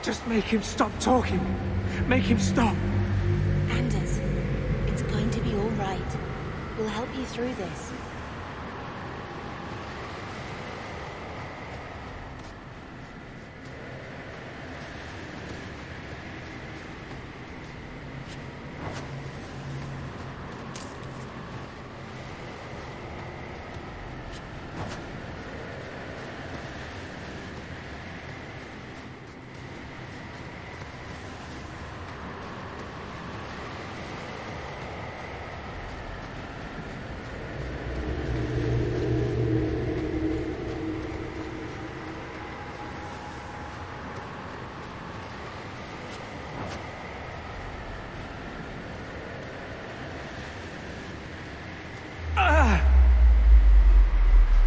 Just make him stop talking. Make him stop. Anders, it's going to be all right. We'll help you through this.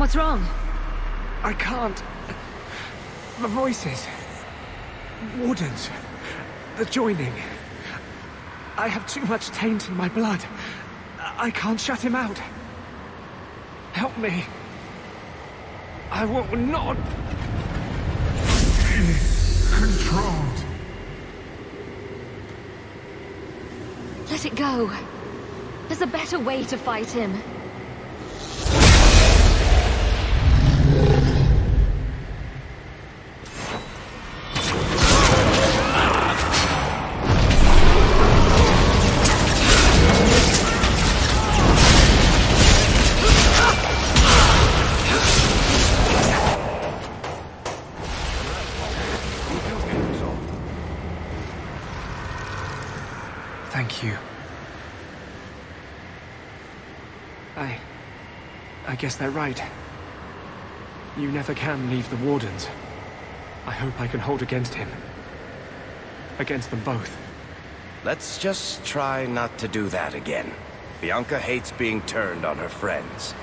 What's wrong? I can't. The voices. Wardens. The joining. I have too much taint in my blood. I can't shut him out. Help me. I will not be controlled. Let it go. There's a better way to fight him. Thank you. I guess they're right. You never can leave the Wardens. I hope I can hold against him. Against them both. Let's just try not to do that again. Bianca hates being turned on her friends.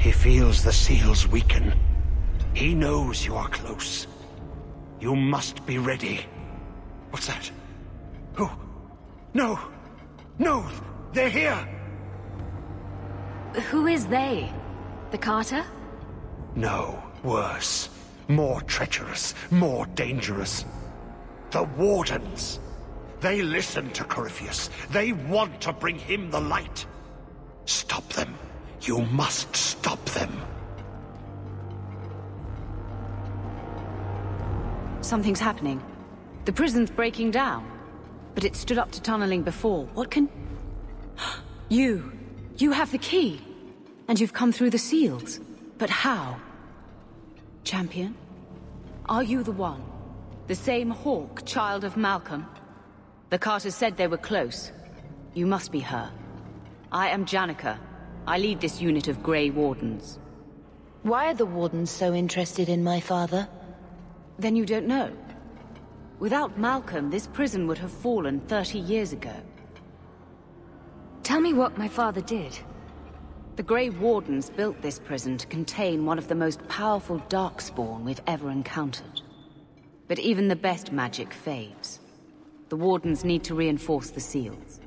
He feels the seals weaken. He knows you are close. You must be ready. What's that? Who? No! No! They're here! Who is they? The Carter? No, worse. More treacherous, more dangerous. The Wardens! They listen to Corypheus. They want to bring him the light. Stop them. You must stop them. Something's happening. The prison's breaking down. But it stood up to tunneling before. What can... You have the key. And you've come through the seals. But how? Champion? Are you the one? The same Hawke, child of Malcolm? The Carters said they were close. You must be her. I am Janica. I lead this unit of Gray Wardens. Why are the Wardens so interested in my father? Then you don't know. Without Malcolm, this prison would have fallen 30 years ago. Tell me what my father did. The Gray Wardens built this prison to contain one of the most powerful darkspawn we've ever encountered. But even the best magic fades. The Wardens need to reinforce the seals.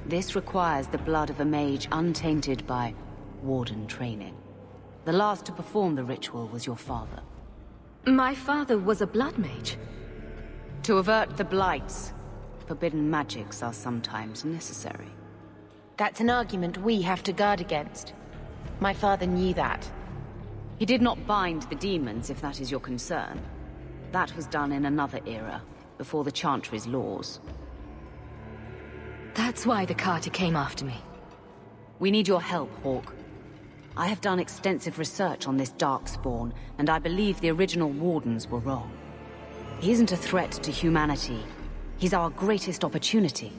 This requires the blood of a mage untainted by Warden training. The last to perform the ritual was your father. My father was a blood mage. To avert the blights, forbidden magics are sometimes necessary. That's an argument we have to guard against. My father knew that. He did not bind the demons, if that is your concern. That was done in another era, before the Chantry's laws. That's why the Carter came after me. We need your help, Hawke. I have done extensive research on this darkspawn, and I believe the original Wardens were wrong. He isn't a threat to humanity. He's our greatest opportunity.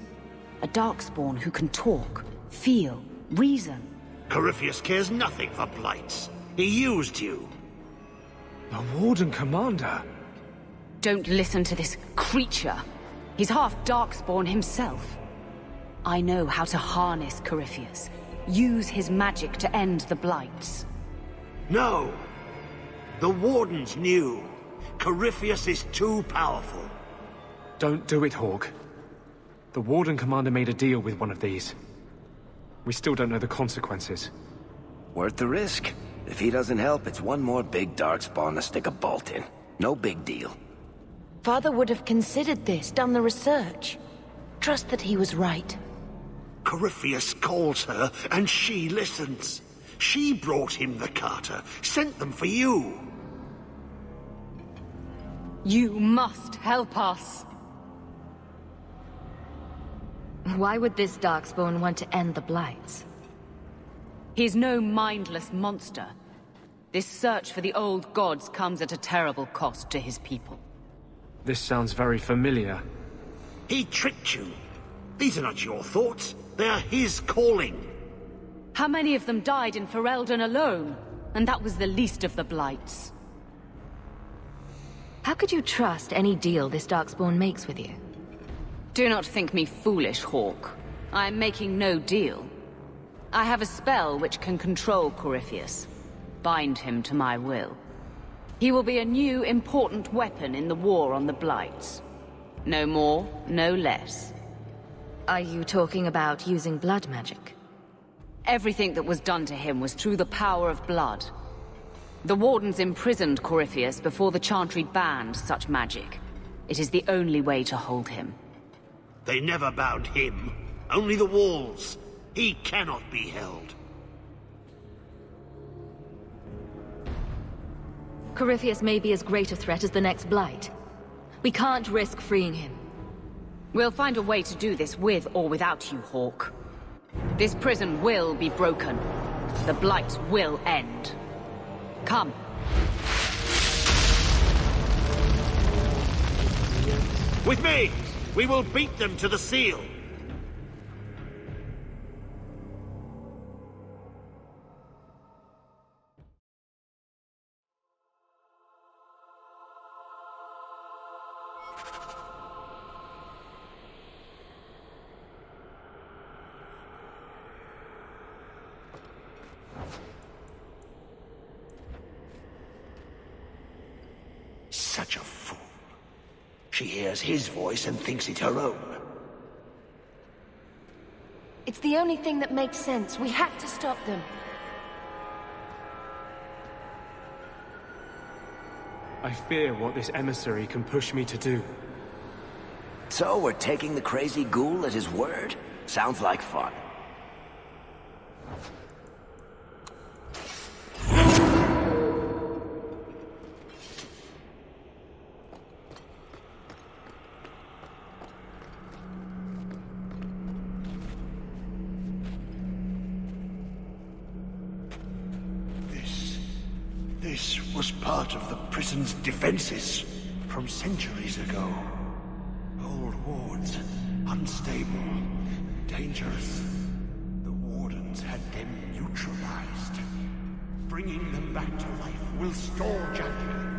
A darkspawn who can talk, feel, reason. Corypheus cares nothing for blights. He used you. The Warden Commander? Don't listen to this creature. He's half darkspawn himself. I know how to harness Corypheus. Use his magic to end the blights. No! The Wardens knew. Corypheus is too powerful. Don't do it, Hawke. The Warden Commander made a deal with one of these. We still don't know the consequences. Worth the risk. If he doesn't help, it's one more big darkspawn to stick a bolt in. No big deal. Father would have considered this, done the research. Trust that he was right. Corypheus calls her, and she listens. She brought him the Carter, sent them for you. You must help us. Why would this darkspawn want to end the blights? He's no mindless monster. This search for the old gods comes at a terrible cost to his people. This sounds very familiar. He tricked you. These are not your thoughts. They are his calling. How many of them died in Ferelden alone? And that was the least of the blights. How could you trust any deal this darkspawn makes with you? Do not think me foolish, Hawke. I am making no deal. I have a spell which can control Corypheus. Bind him to my will. He will be a new, important weapon in the war on the blights. No more, no less. Are you talking about using blood magic? Everything that was done to him was through the power of blood. The Wardens imprisoned Corypheus before the Chantry banned such magic. It is the only way to hold him. They never bound him. Only the walls. He cannot be held. Corypheus may be as great a threat as the next blight. We can't risk freeing him. We'll find a way to do this with or without you, Hawke. This prison will be broken. The blight will end. Come. With me! We will beat them to the seal! such a fool. She hears his voice and thinks it her own. It's the only thing that makes sense. We have to stop them. I fear what this emissary can push me to do. So we're taking the crazy ghoul at his word? Sounds like fun. This was part of the prison's defenses from centuries ago. Old wards, unstable, dangerous. The Wardens had them neutralized. Bringing them back to life will stall Janica.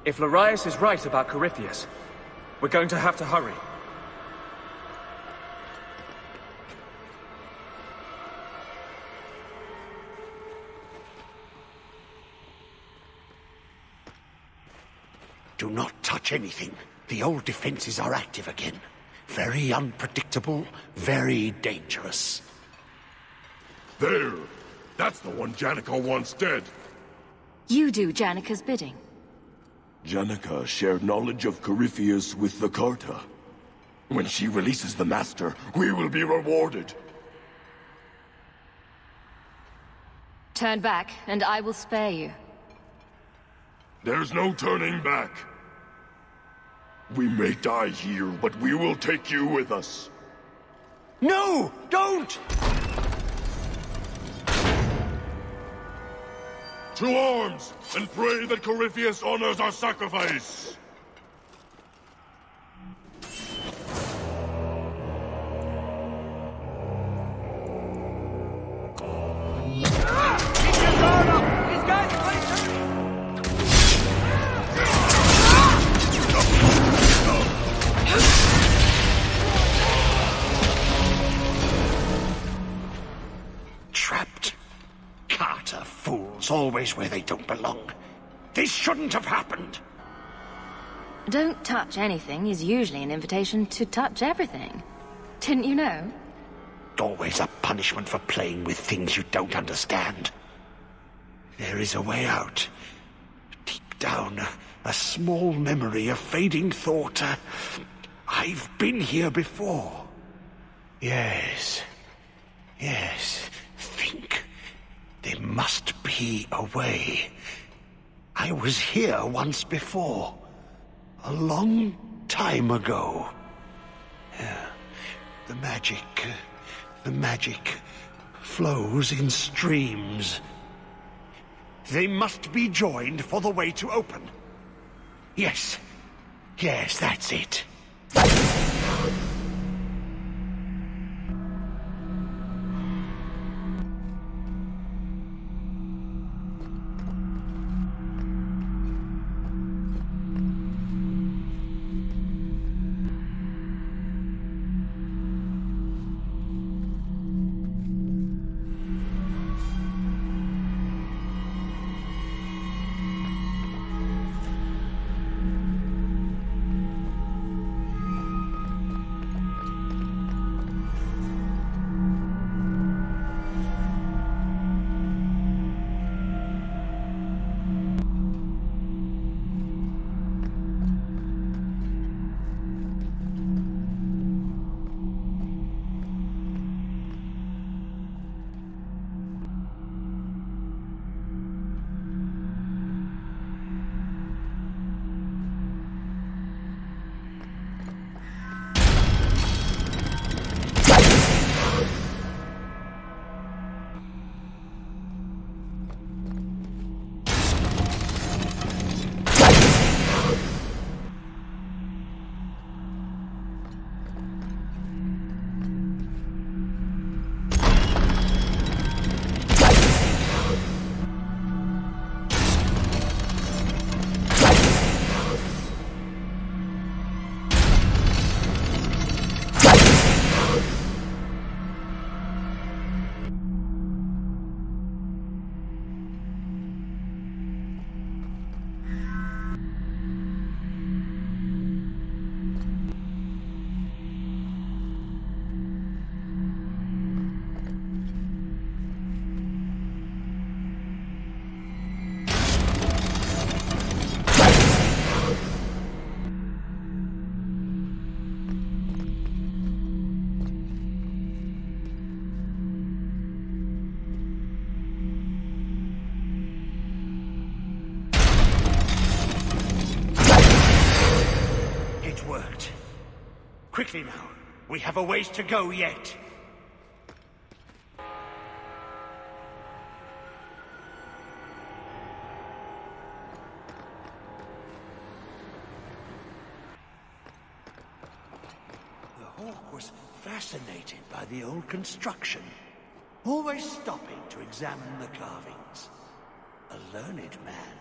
If Larius is right about Corypheus, we're going to have to hurry. Do not touch anything. The old defenses are active again. Very unpredictable, very dangerous. There! That's the one Janica wants dead! You do Janica's bidding. Janica shared knowledge of Corypheus with the Carta. When she releases the Master, we will be rewarded. Turn back, and I will spare you. There's no turning back. We may die here, but we will take you with us. No! Don't! To arms, and pray that Corypheus honors our sacrifice! Trapped. Carter fools, always where they don't belong. This shouldn't have happened. Don't touch anything is usually an invitation to touch everything. Didn't you know? Always a punishment for playing with things you don't understand. There is a way out. Deep down, a small memory, a fading thought. I've been here before. Yes. Yes. Think. There must be a way. I was here once before. A long time ago. The magic flows in streams. They must be joined for the way to open. Yes. Yes, that's it. Quickly now. We have a ways to go yet. The Hawk was fascinated by the old construction, always stopping to examine the carvings. A learned man.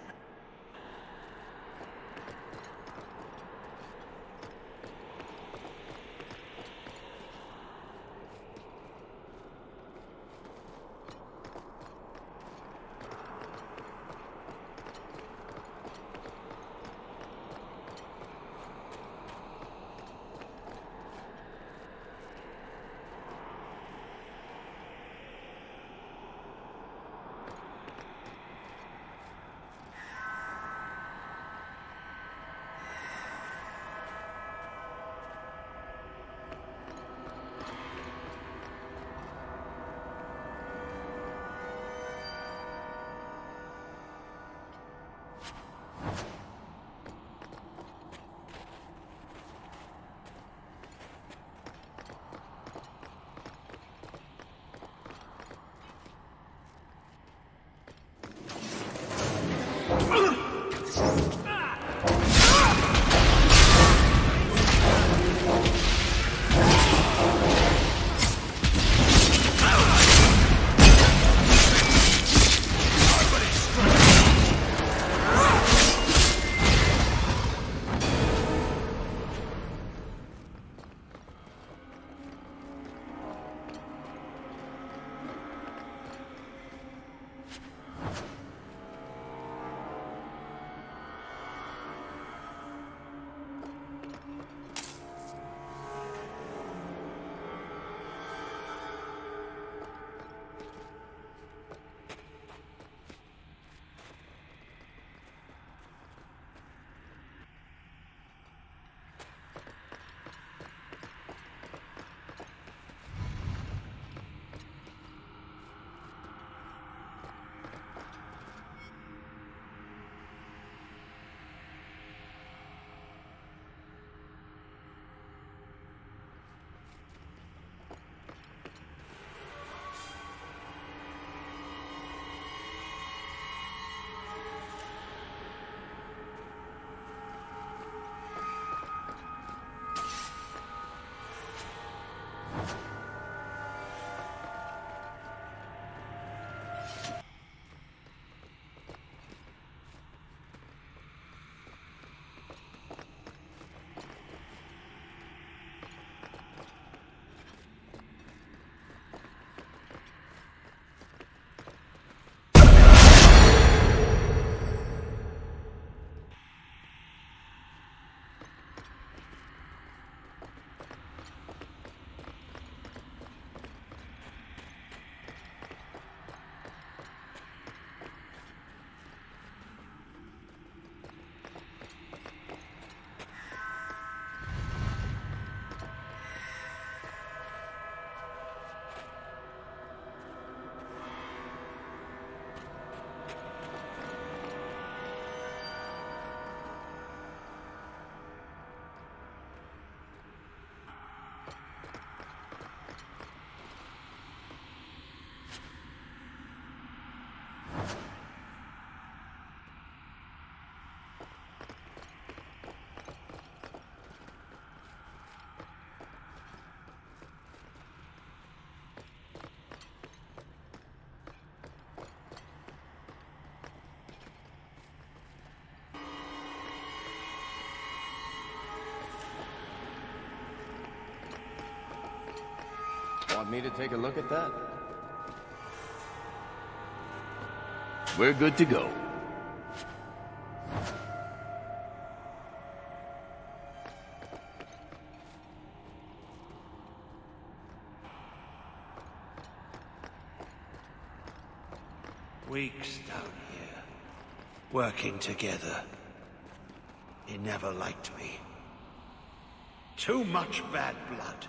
Want me to take a look at that? We're good to go. Weeks down here, working together. He never liked me. Too much bad blood.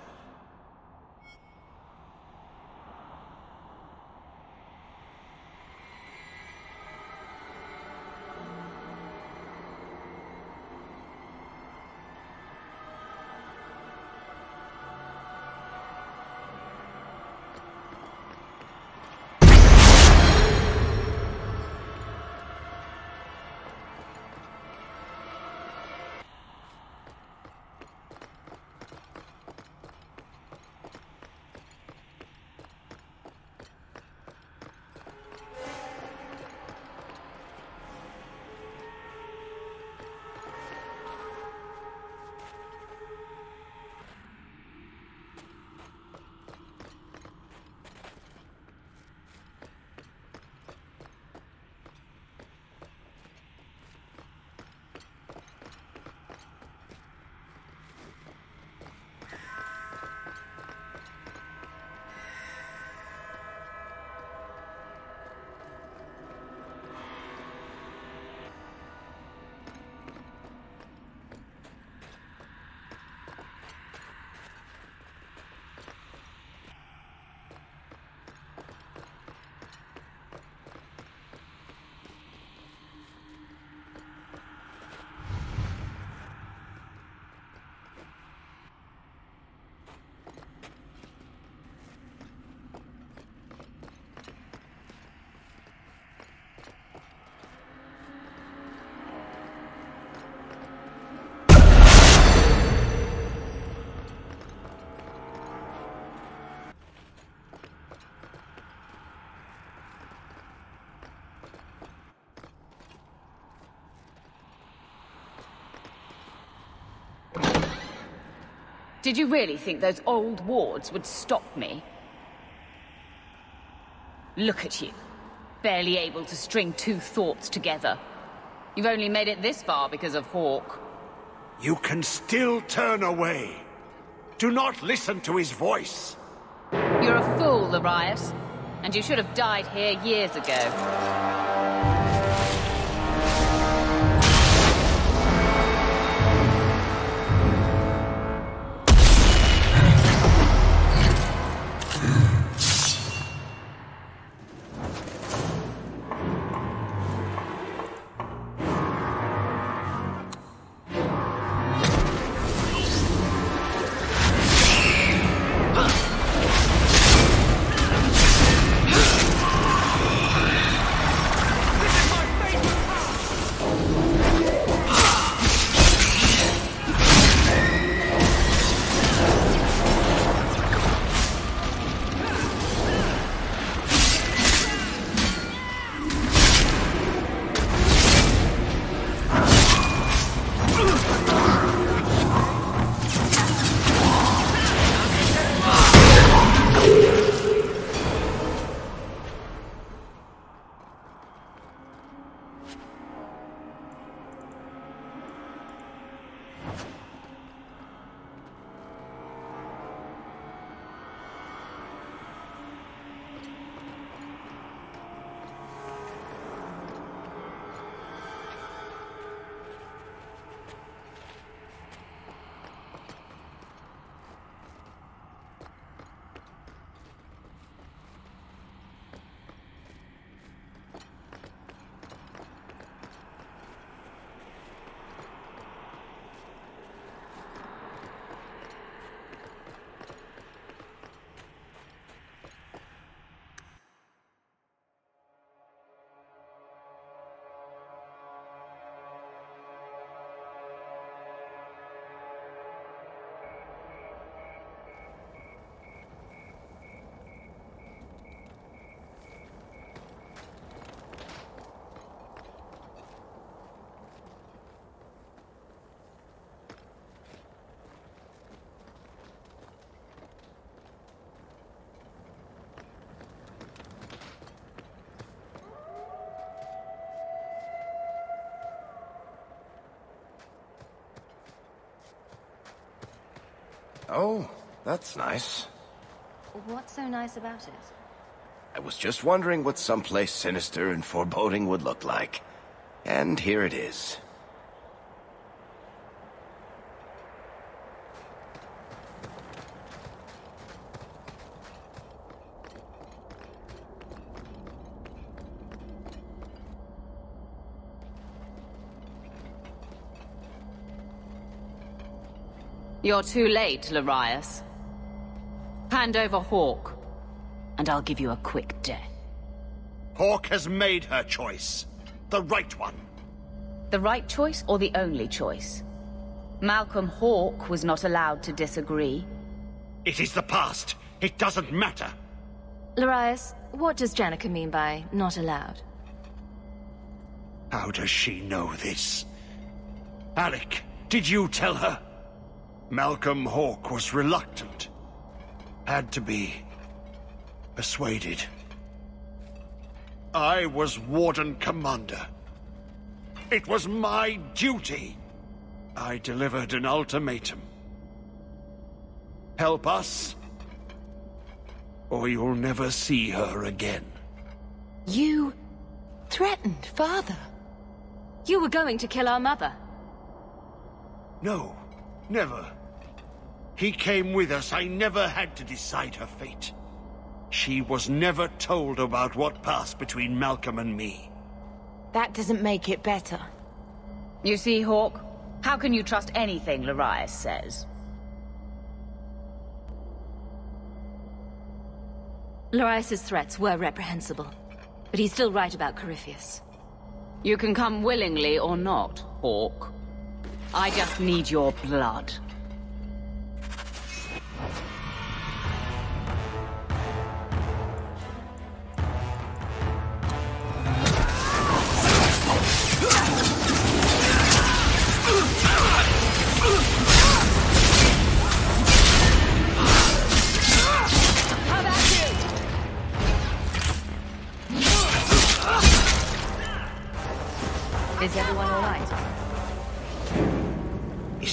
Did you really think those old wards would stop me? Look at you. Barely able to string two thoughts together. You've only made it this far because of Hawke. You can still turn away. Do not listen to his voice. You're a fool, Larius. And you should have died here years ago. Oh, that's nice. What's so nice about it? I was just wondering what someplace sinister and foreboding would look like. And here it is. You're too late, Larius. Hand over Hawke, and I'll give you a quick death. Hawke has made her choice. The right one. The right choice or the only choice? Malcolm Hawke was not allowed to disagree. It is the past. It doesn't matter. Larius, what does Janica mean by not allowed? How does she know this? Alec, did you tell her? Malcolm Hawke was reluctant. Had to be persuaded. I was Warden Commander. It was my duty. I delivered an ultimatum. Help us, or you'll never see her again. You threatened Father. You were going to kill our mother. No, never. He came with us. I never had to decide her fate. She was never told about what passed between Malcolm and me. That doesn't make it better. You see, Hawke? How can you trust anything Larius says? Larius's threats were reprehensible, but he's still right about Corypheus. You can come willingly or not, Hawke. I just need your blood.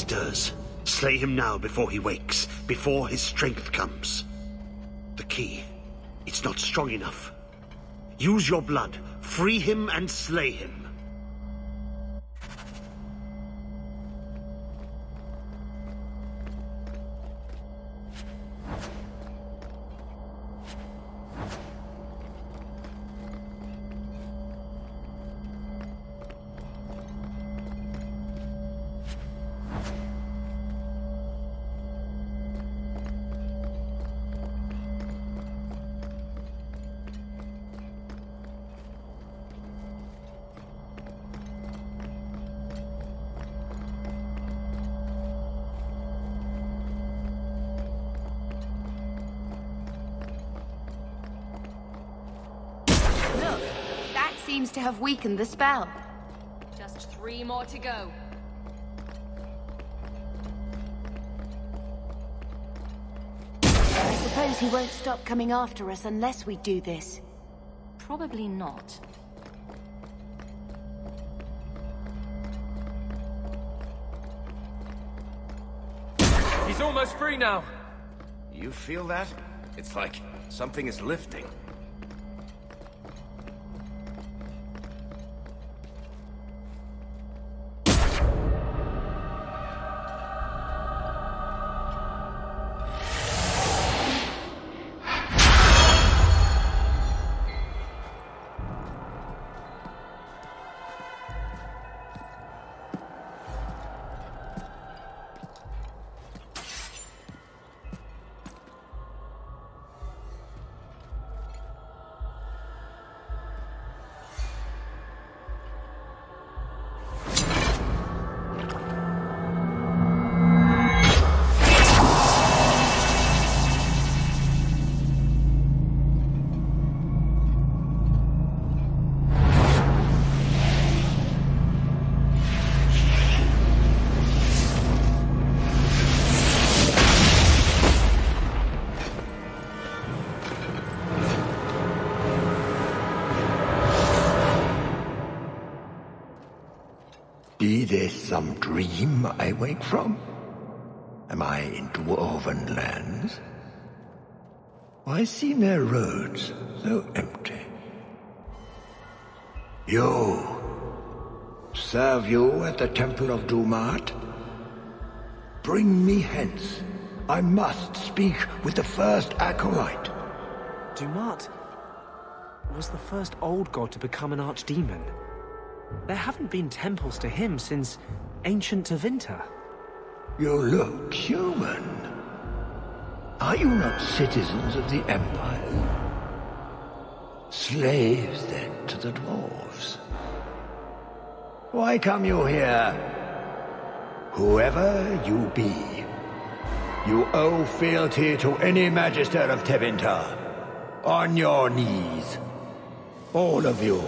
stirs. Slay him now before he wakes, before his strength comes. The key, it's not strong enough. Use your blood, free him and slay him. Seems to have weakened the spell. Just 3 more to go. I suppose he won't stop coming after us unless we do this. Probably not. He's almost free now. You feel that? It's like something is lifting. Be this some dream I wake from? Am I in dwarven lands? Why seem their roads so empty? You! Serve you at the Temple of Dumat? Bring me hence. I must speak with the first acolyte. Dumat was the first old god to become an archdemon. There haven't been temples to him since ancient Tevinter. You look human. Are you not citizens of the Empire? Slaves, then, to the dwarves? Why come you here? Whoever you be, you owe fealty to any Magister of Tevinter. On your knees. All of you.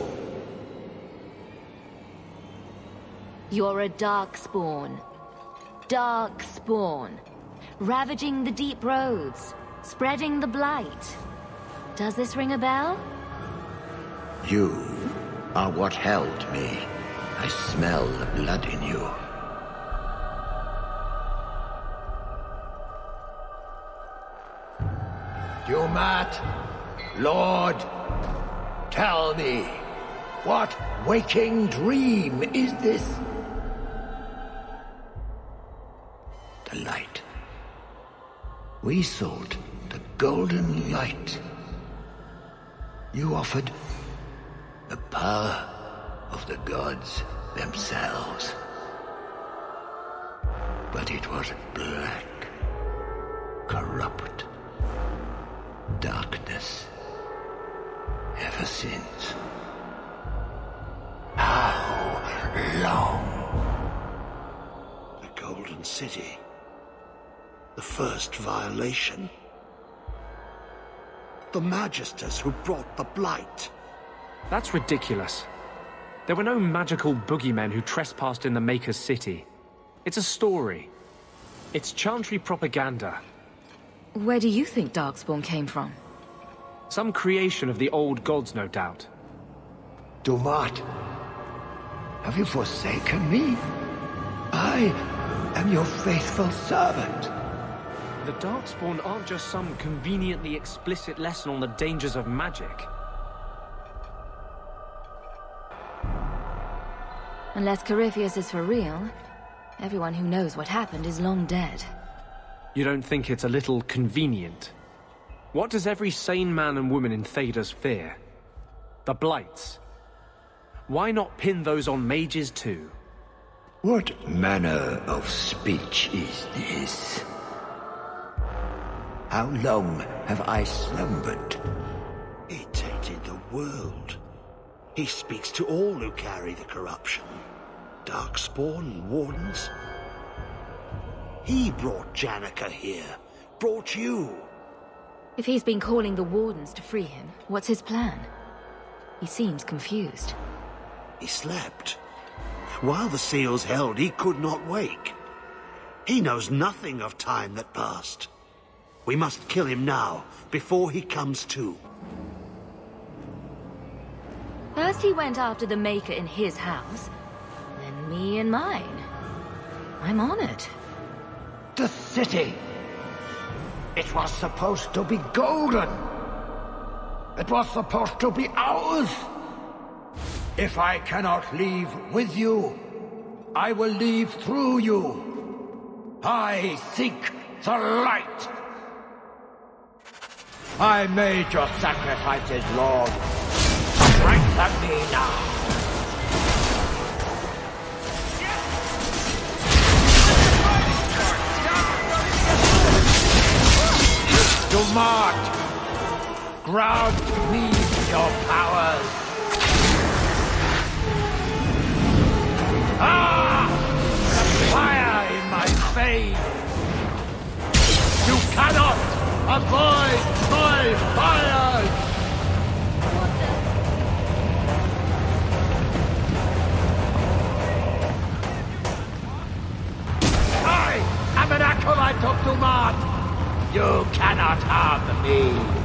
You're a darkspawn. Darkspawn. Ravaging the deep roads. Spreading the blight. Does this ring a bell? You are what held me. I smell the blood in you. Dumat, Lord, tell me, what waking dream is this? The light. We sought the golden light. You offered the power of the gods themselves. But it was black, corrupt darkness ever since. How long? The Golden City. The first violation. The Magisters who brought the blight. That's ridiculous. There were no magical boogeymen who trespassed in the Maker's City. It's a story. It's Chantry propaganda. Where do you think Darkspawn came from? Some creation of the old gods, no doubt. Dumat, have you forsaken me? I am your faithful servant. The Darkspawn aren't just some conveniently explicit lesson on the dangers of magic. Unless Corypheus is for real, everyone who knows what happened is long dead. You don't think it's a little convenient? What does every sane man and woman in Thedas fear? The blights. Why not pin those on mages too? What manner of speech is this? How long have I slumbered? He tainted the world. He speaks to all who carry the corruption. Darkspawn, Wardens. He brought Janica here. Brought you. If he's been calling the Wardens to free him, what's his plan? He seems confused. He slept. While the seals held, he could not wake. He knows nothing of time that passed. We must kill him now, before he comes to. First he went after the Maker in his house, then me in mine. I'm on it. The city! It was supposed to be golden! It was supposed to be ours! If I cannot leave with you, I will leave through you. I seek the light! I made your sacrifices, Lord. Strengthen me now! Dumart! Grant me your powers! Ah! The fire in my veins! You cannot avoid my fire! I am an acolyte of Dumart! You cannot harm me!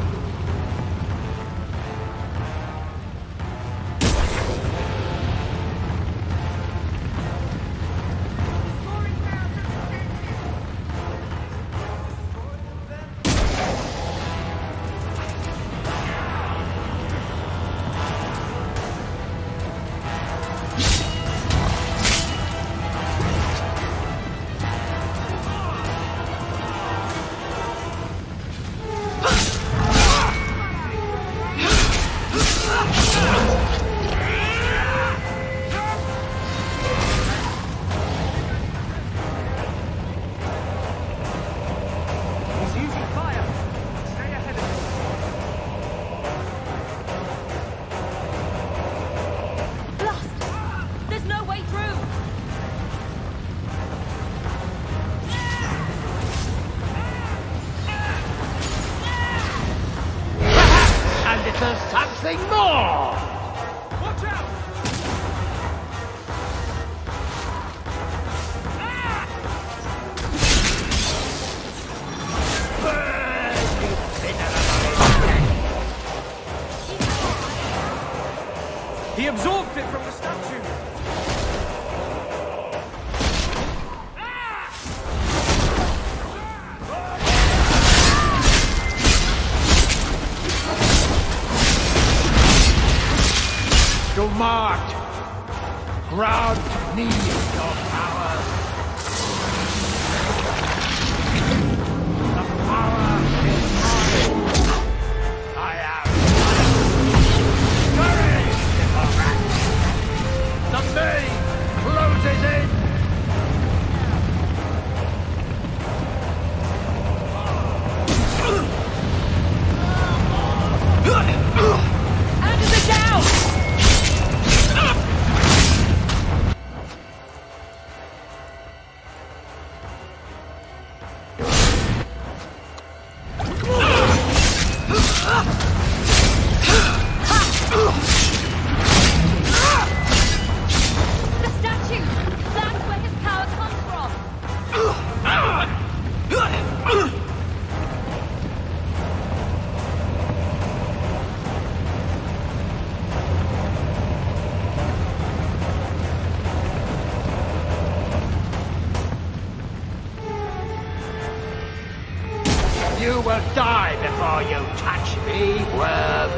Something more! Watch out! He absorbed it from the statue! Dumart! Grant me your powers! The power is mine! I am... Courage, little rat! The maze closes in! Anders it down! You will die before you touch me, worm.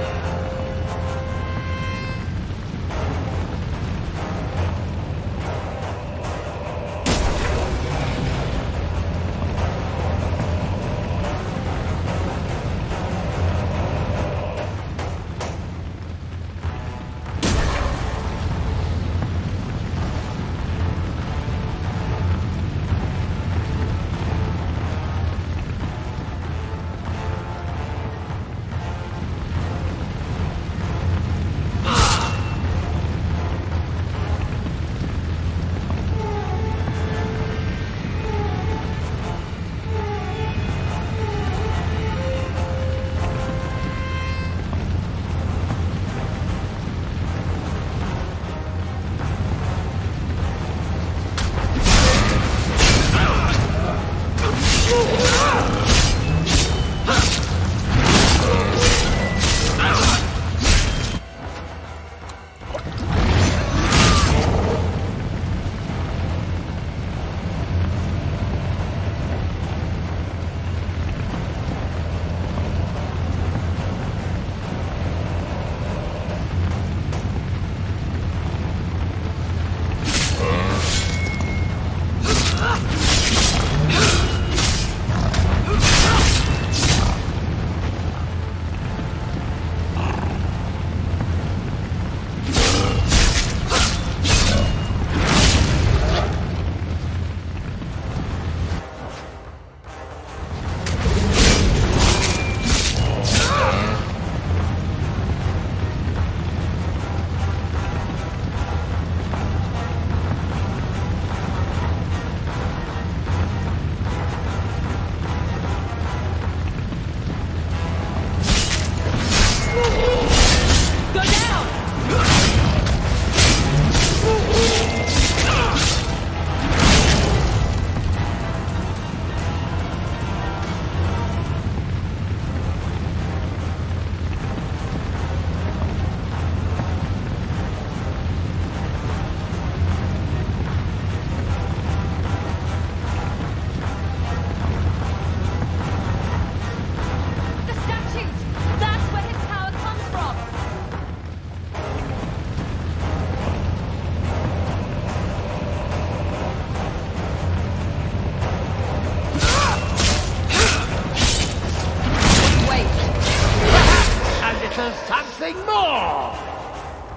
Something more!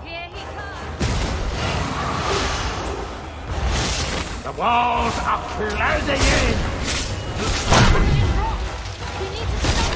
Here he comes! The walls are closing in! We need to stop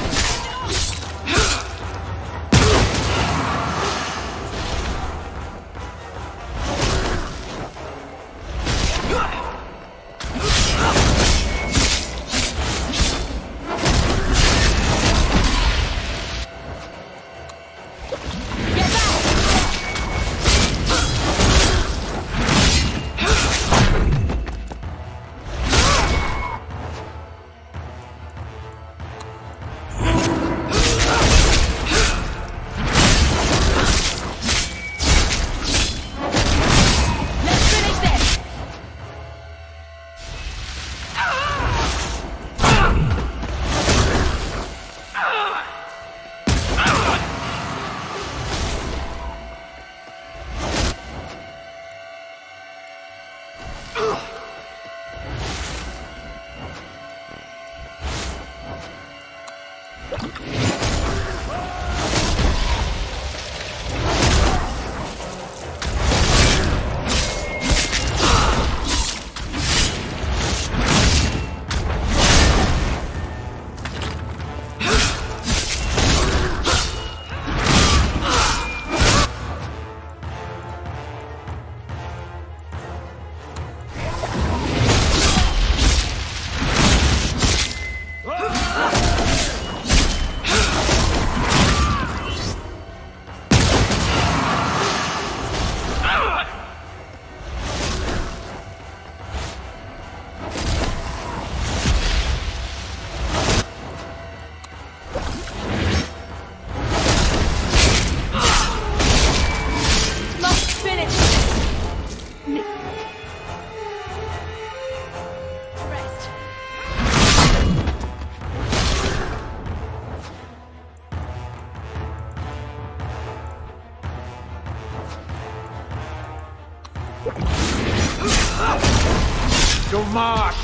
march!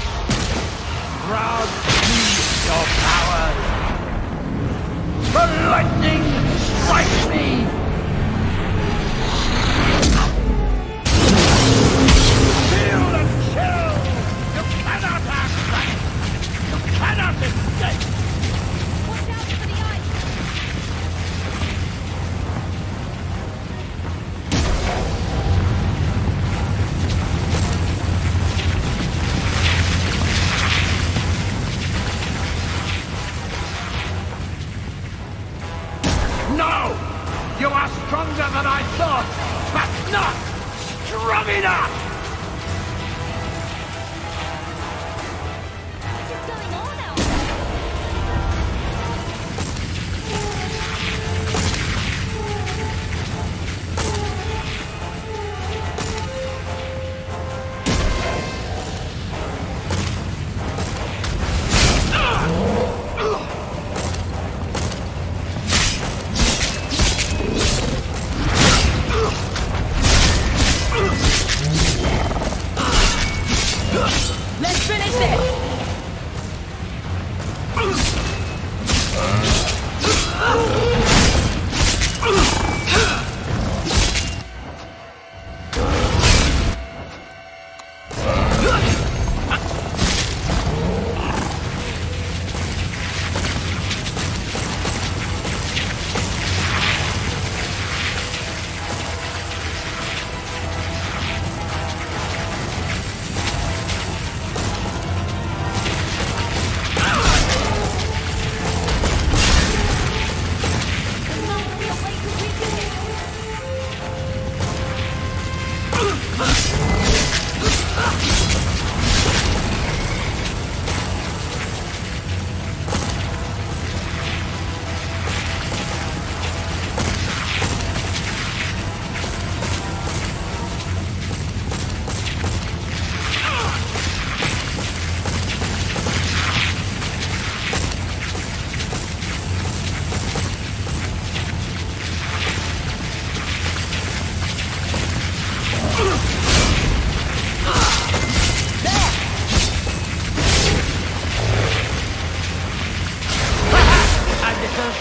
Grant me your powers! The lightning strikes me! Kill and kill! You cannot act that! You cannot escape! Watch out for the ice! No! You are stronger than I thought, but not strong enough! What is going on out Let's finish this!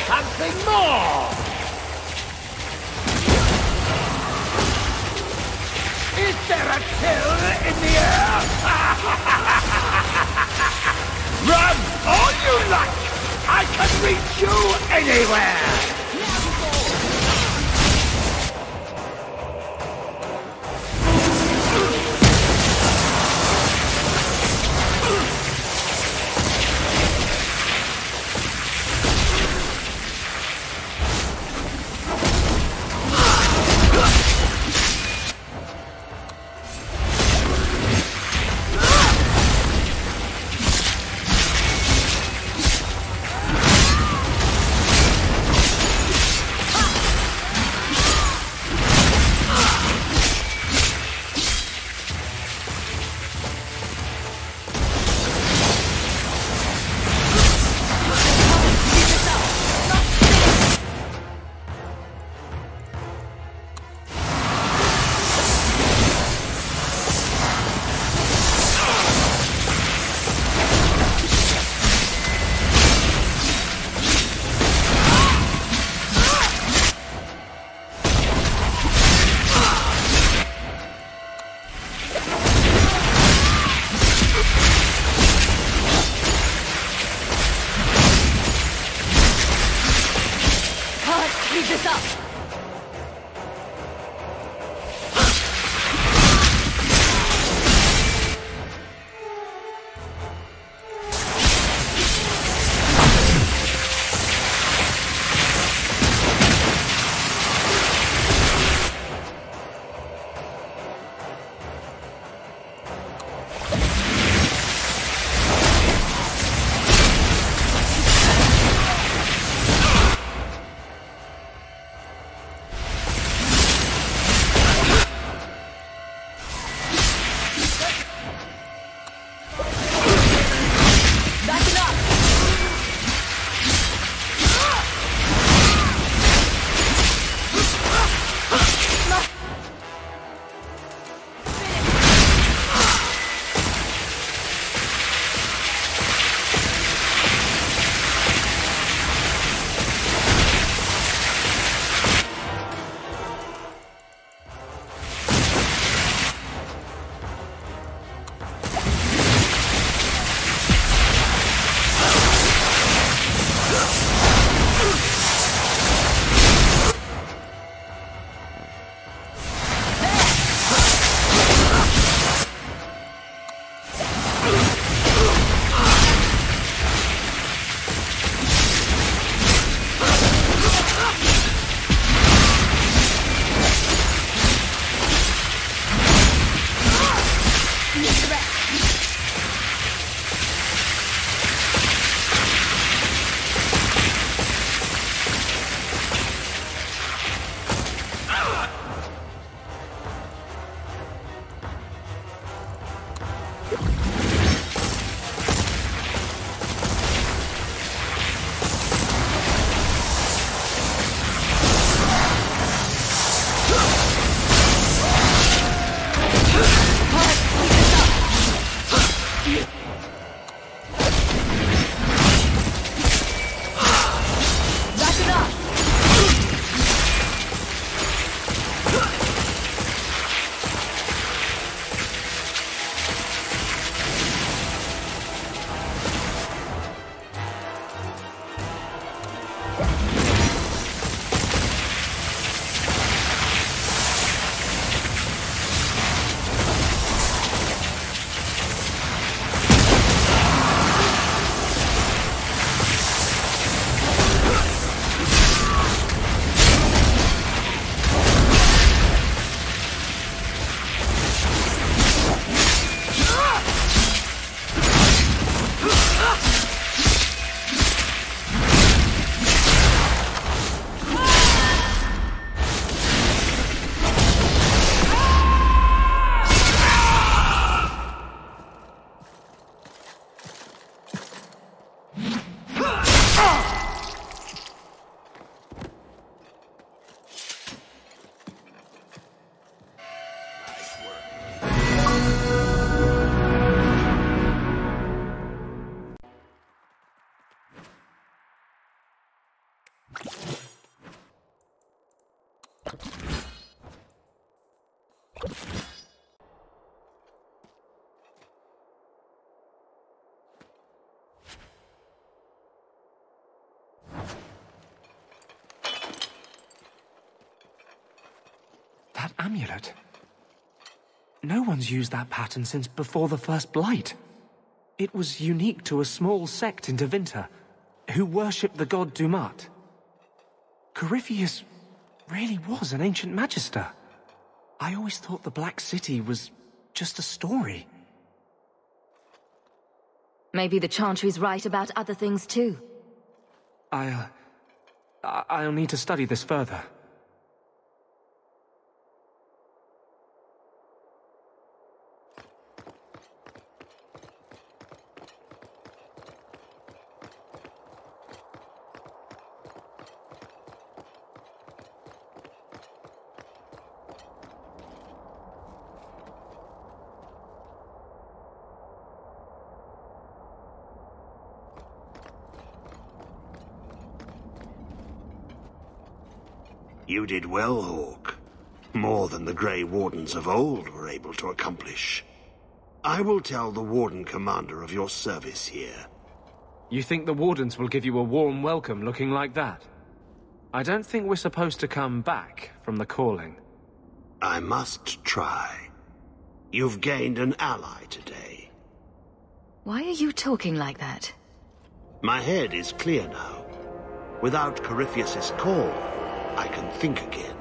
Something more! Is there a chill in the air? Run all you like! I can reach you anywhere! Keep this up! amulet. No one's used that pattern since before the first blight. It was unique to a small sect in Devinter, who worshipped the god Dumat. Corypheus really was an ancient magister. I always thought the Black City was just a story. Maybe the Chantry's right about other things too. I'll need to study this further. You did well, Hawke. More than the Gray Wardens of old were able to accomplish. I will tell the Warden Commander of your service here. You think the Wardens will give you a warm welcome looking like that? I don't think we're supposed to come back from the calling. I must try. You've gained an ally today. Why are you talking like that? My head is clear now. Without Corypheus's call, I can think again.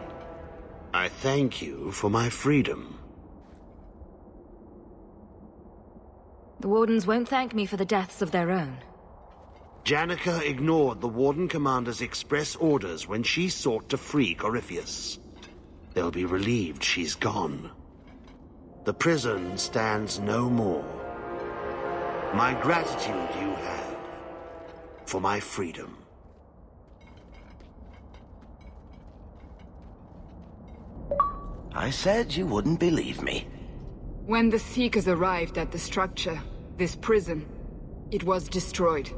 I thank you for my freedom. The Wardens won't thank me for the deaths of their own. Janica ignored the Warden Commander's express orders when she sought to free Corypheus. They'll be relieved she's gone. The prison stands no more. My gratitude you have for my freedom. I said you wouldn't believe me. When the Seekers arrived at the structure, this prison, it was destroyed.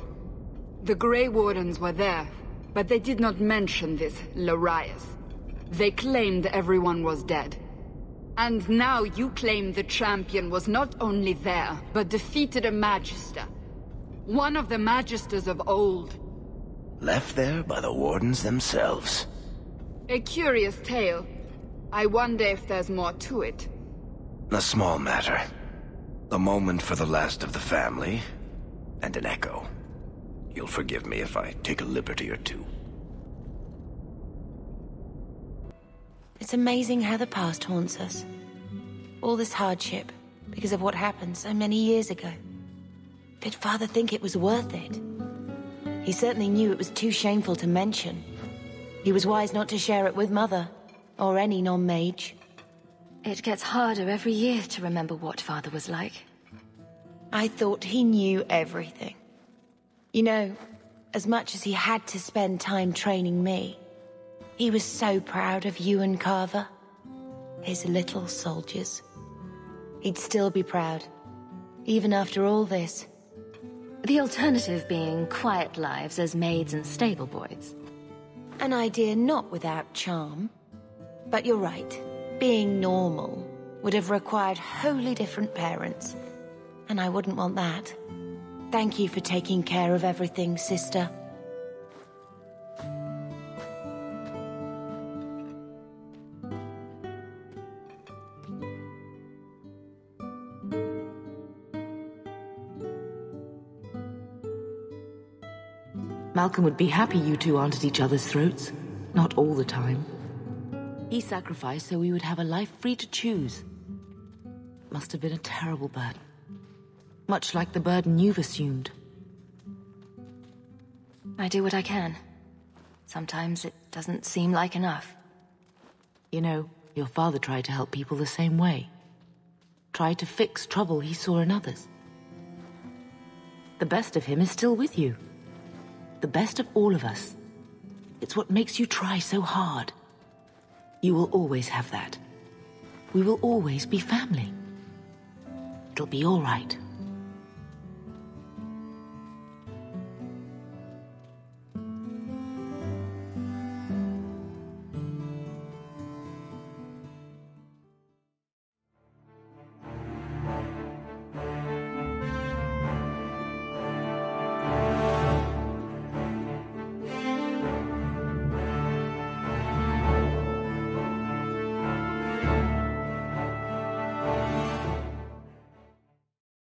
The Gray Wardens were there, but they did not mention this Larius. They claimed everyone was dead. And now you claim the champion was not only there, but defeated a Magister. One of the Magisters of old. Left there by the Wardens themselves. A curious tale. I wonder if there's more to it. A small matter. A moment for the last of the family, and an echo. You'll forgive me if I take a liberty or two. It's amazing how the past haunts us. All this hardship, because of what happened so many years ago. Did Father think it was worth it? He certainly knew it was too shameful to mention. He was wise not to share it with Mother. Or any non-mage. It gets harder every year to remember what Father was like. I thought he knew everything. You know, as much as he had to spend time training me, he was so proud of you and Carver. His little soldiers. He'd still be proud, even after all this. The alternative being quiet lives as maids and stable boys. An idea not without charm. But you're right. Being normal would have required wholly different parents. And I wouldn't want that. Thank you for taking care of everything, sister. Malcolm would be happy you two aren't at each other's throats. Not all the time. He sacrificed so we would have a life free to choose. Must have been a terrible burden. Much like the burden you've assumed. I do what I can. Sometimes it doesn't seem like enough. You know, your father tried to help people the same way. Tried to fix trouble he saw in others. The best of him is still with you. The best of all of us. It's what makes you try so hard. You will always have that. We will always be family. It'll be all right.